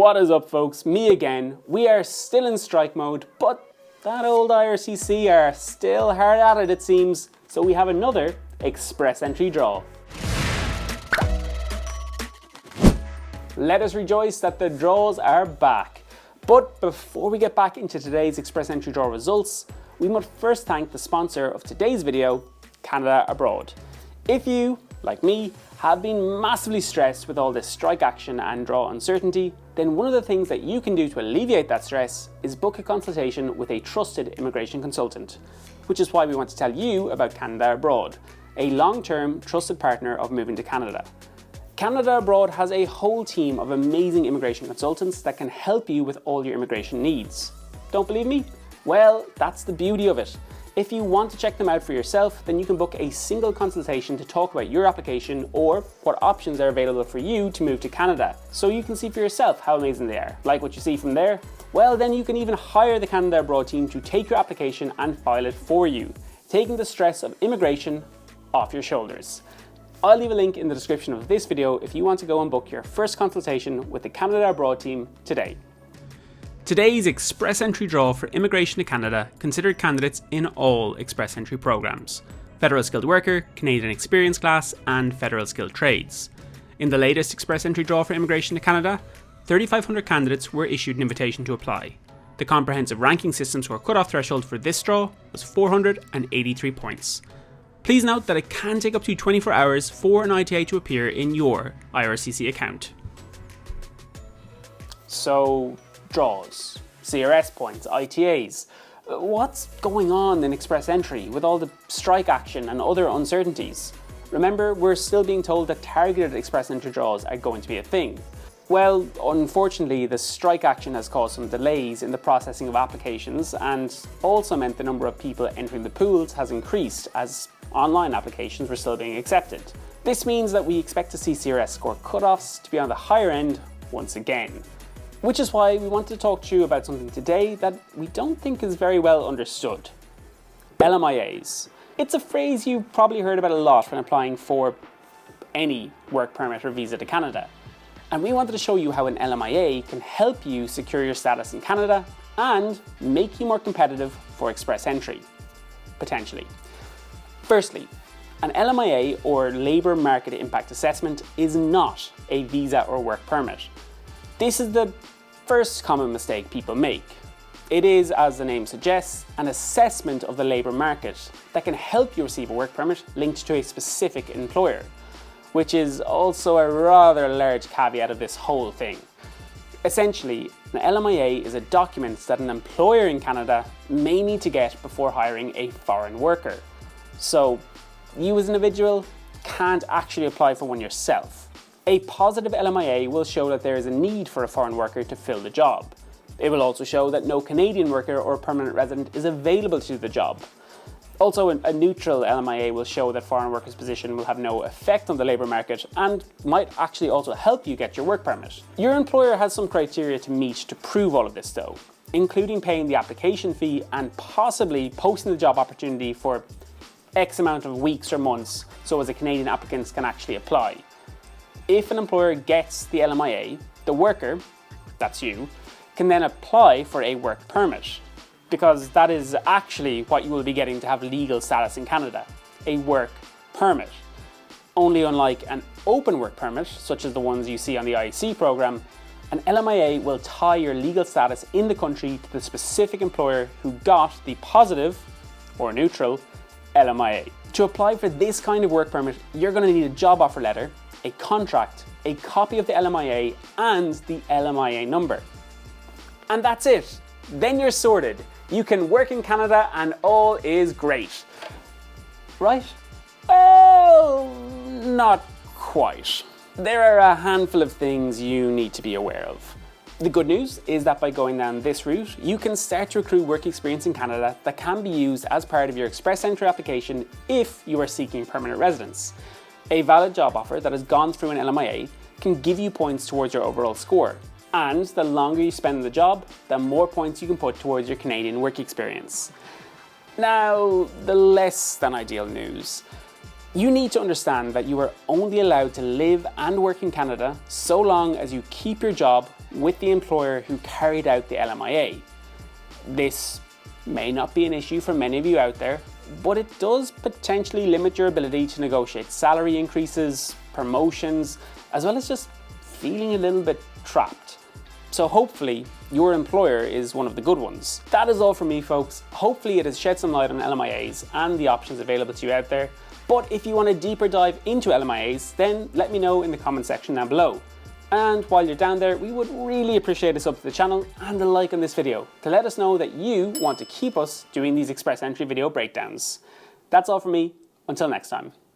What is up, folks? Me again. We are still in strike mode, but that old IRCC are still hard at it seems. So we have another express entry draw. Let us rejoice that the draws are back. But before we get back into today's express entry draw results, we must first thank the sponsor of today's video, Canada Abroad. If you, like me, have been massively stressed with all this strike action and draw uncertainty, then one of the things that you can do to alleviate that stress is book a consultation with a trusted immigration consultant, which is why we want to tell you about Canada Abroad, a long-term trusted partner of moving to Canada. Canada Abroad has a whole team of amazing immigration consultants that can help you with all your immigration needs. Don't believe me? Well, that's the beauty of it. If you want to check them out for yourself, then you can book a single consultation to talk about your application or what options are available for you to move to Canada, so you can see for yourself how amazing they are. Like what you see from there? Well, then you can even hire the Canada Abroad team to take your application and file it for you, taking the stress of immigration off your shoulders. I'll leave a link in the description of this video if you want to go and book your first consultation with the Canada Abroad team today. Today's express entry draw for immigration to Canada considered candidates in all express entry programs: Federal Skilled Worker, Canadian Experience Class, and Federal Skilled Trades. In the latest express entry draw for immigration to Canada, 3,500 candidates were issued an invitation to apply. The comprehensive ranking system score cutoff threshold for this draw was 483 points. Please note that it can take up to 24 hours for an ITA to appear in your IRCC account. So, draws, CRS points, ITAs. What's going on in express entry with all the strike action and other uncertainties? Remember, we're still being told that targeted express entry draws are going to be a thing. Well, unfortunately, the strike action has caused some delays in the processing of applications and also meant the number of people entering the pools has increased as online applications were still being accepted. This means that we expect to see CRS score cutoffs to be on the higher end once again. Which is why we want to talk to you about something today that we don't think is very well understood. LMIAs. It's a phrase you've probably heard about a lot when applying for any work permit or visa to Canada. And we wanted to show you how an LMIA can help you secure your status in Canada and make you more competitive for express entry, potentially. Firstly, an LMIA or Labour Market Impact Assessment is not a visa or work permit. This is the first common mistake people make. It is, as the name suggests, an assessment of the labour market that can help you receive a work permit linked to a specific employer, which is also a rather large caveat of this whole thing. Essentially, an LMIA is a document that an employer in Canada may need to get before hiring a foreign worker. So, you as an individual can't actually apply for one yourself. A positive LMIA will show that there is a need for a foreign worker to fill the job. It will also show that no Canadian worker or permanent resident is available to do the job. Also, a neutral LMIA will show that foreign workers' position will have no effect on the labour market and might actually also help you get your work permit. Your employer has some criteria to meet to prove all of this though, including paying the application fee and possibly posting the job opportunity for X amount of weeks or months so as a Canadian applicant can actually apply. If an employer gets the LMIA, the worker, that's you, can then apply for a work permit, because that is actually what you will be getting to have legal status in Canada, a work permit. Only unlike an open work permit, such as the ones you see on the IEC program, an LMIA will tie your legal status in the country to the specific employer who got the positive, or neutral, LMIA. To apply for this kind of work permit, you're going to need a job offer letter, a contract, a copy of the LMIA, and the LMIA number. And that's it. Then you're sorted. You can work in Canada and all is great. Right? Well, not quite. There are a handful of things you need to be aware of. The good news is that by going down this route, you can start to accrue work experience in Canada that can be used as part of your express entry application if you are seeking permanent residence. A valid job offer that has gone through an LMIA can give you points towards your overall score. And the longer you spend in the job, the more points you can put towards your Canadian work experience. Now, the less than ideal news. You need to understand that you are only allowed to live and work in Canada so long as you keep your job with the employer who carried out the LMIA. This may not be an issue for many of you out there, but it does potentially limit your ability to negotiate salary increases, promotions, as well as just feeling a little bit trapped. So hopefully your employer is one of the good ones. That is all from me, folks. Hopefully it has shed some light on LMIAs and the options available to you out there. But if you want a deeper dive into LMIAs, then let me know in the comment section down below. And while you're down there, we would really appreciate a sub to the channel and a like on this video to let us know that you want to keep us doing these express entry video breakdowns. That's all from me. Until next time.